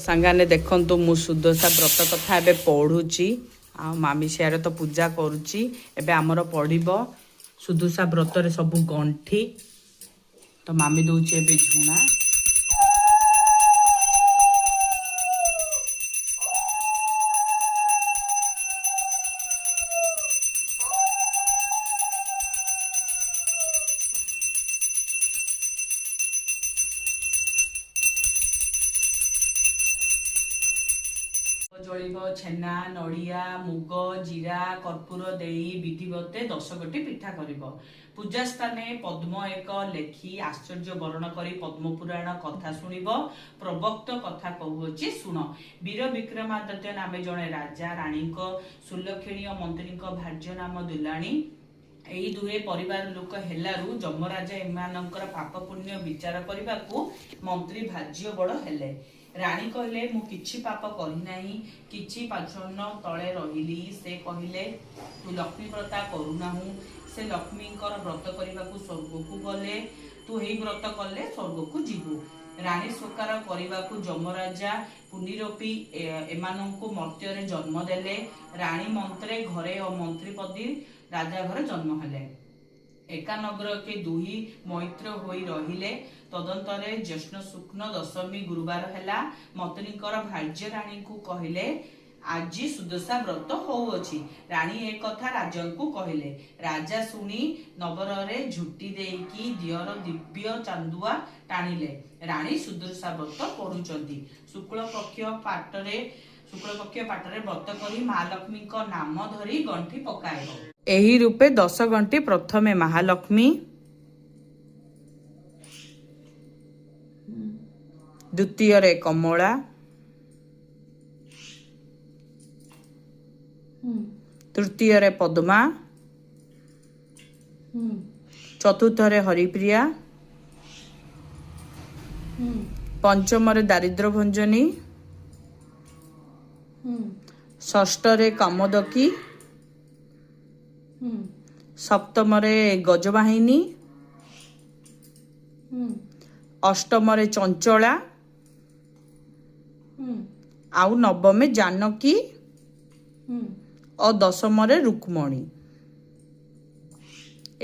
ସାଙ୍ଗମାନେ ଦେଖନ୍ତୁ ମୁଁ ସୁଦଶା ବ୍ରତ କଥା ଏବେ ପଢ଼ୁଛି ଆଉ ମାମି ସିଆଡ଼େ ତ ପୂଜା କରୁଛି। ଏବେ ଆମର ପଢ଼ିବ ସୁଦଶା ବ୍ରତରେ ସବୁ ଗଣ୍ଠି। ତ ମାମି ଦଉଛି ଏବେ ଝୁଣା। ଜଳିବ ଛେନା ନଡ଼ିଆ ମୁଗ ଜିରା କର୍ପୂର ଦେଇ ବିଧିବତେ 10 ଗୋଟି ପିଠା କରିବ। ପୂଜା ସ୍ଥାନେ ପଦ୍ମ ଏକ ଲେଖି ଆଶ୍ଚର୍ଯ୍ୟ ବରଣ କରି ପଦ୍ମ ପୁରାଣ କଥା ଶୁଣିବ। ପ୍ରବକ୍ତ କଥା କହୁଅଛି ଶୁଣ। ବୀର ବିକ୍ରମାଦିତ୍ୟ ନାମେ ଜଣେ ରାଜା ରାଣୀଙ୍କ ସୁଲକ୍ଷଣୀୟ ମନ୍ତ୍ରୀଙ୍କ ଭାର୍ଯ୍ୟ ନାମ ଦୁଲାଣୀ। ଏଇ ଦୁହେଁ ପରିବାର ଲୋକ ହେଲାରୁ ଯମରାଜା ଏମାନଙ୍କର ପାପ ପୁଣ୍ୟ ବିଚାର କରିବାକୁ ମନ୍ତ୍ରୀ ଭାର୍ଯ୍ୟ ବଡ଼ ହେଲେ। ରାଣୀ କହିଲେ ମୁଁ କିଛି ପାପ କରିନାହିଁ, କିଛି ପାଛନ୍ନ ତଳେ ରହିଲି। ସେ କହିଲେ ତୁ ଲକ୍ଷ୍ମୀ ବ୍ରତା କରୁନାହୁଁ। ସେ ଲକ୍ଷ୍ମୀଙ୍କର ବ୍ରତ କରିବାକୁ ସ୍ୱର୍ଗକୁ ଗଲେ, ତୁ ଏହି ବ୍ରତ କଲେ ସ୍ୱର୍ଗକୁ ଯିବୁ। ରାଣୀ ସ୍ୱୀକାର କରିବାକୁ ଯମରାଜା ପୁନରପି ଏମାନଙ୍କୁ ମର୍ତ୍ତ୍ୟରେ ଜନ୍ମ ଦେଲେ। ରାଣୀ ମନ୍ତ୍ରେ ଘରେ ଓ ମନ୍ତ୍ରୀପଦୀ ରାଜା ଘରେ ଜନ୍ମ ହେଲେ। ଏକା ନଗରକେ ଦୁହି ମୈତ୍ର ହୋଇ ରହିଲେ। ତଦନ୍ତରେ ଜ୍ୟେଷ୍ଠ ଶୁକ୍ଳ ଦଶମୀ ଗୁରୁବାର ହେଲା। ମନ୍ତ୍ରୀଙ୍କର ଭାର୍ଯ୍ୟ ରାଣୀଙ୍କୁ କହିଲେ ଆଜି ସୁଦଶା ବ୍ରତ ହଉଅଛି। ରାଣୀ ଏ କଥା ରାଜାଙ୍କୁ କହିଲେ। ରାଜା ଶୁଣି ନବରରେ ଝୁଟି ଦେଇକି ଦିଅର ଦିବ୍ୟ ଚାନ୍ଦୁଆ ଟାଣିଲେ। ରାଣୀ ସୁଦଶା ବ୍ରତ ପଢୁଛନ୍ତି। ଶୁକ୍ଳପକ୍ଷ ପାଟରେ ବ୍ରତ କରି ମହାଲକ୍ଷ୍ମୀଙ୍କ ନାମ ଧରି ଗଣ୍ଠି ପକାଇବ। ଏହି ରୂପେ 10 ଗଣ୍ଠି ପ୍ରଥମେ ମହାଲକ୍ଷ୍ମୀ, ଦ୍ୱିତୀୟରେ କମଳା, ତୃତୀୟରେ ପଦ୍ମା, ଚତୁର୍ଥରେ ହରିପ୍ରିୟା, ପଞ୍ଚମରେ ଦାରିଦ୍ର୍ୟ ଭଞ୍ଜନୀ, ଷଷ୍ଠରେ କାମୋଦକୀ, ସପ୍ତମରେ ଗଜବାହିନୀ, ଅଷ୍ଟମରେ ଚଞ୍ଚଳା ଆଉ ନବମେ ଜାନକୀ ଓ 10ମରେ ରୁକ୍ମଣୀ।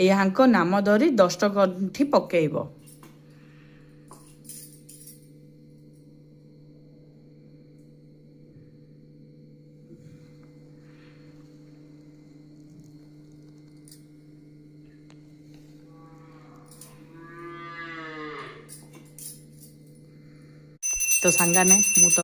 ଏହାଙ୍କ ନାମ ଧରି 10 ଗଣ୍ଠି ପକେଇବ। ତ ସାଙ୍ଗମାନେ ମୁଁ ତ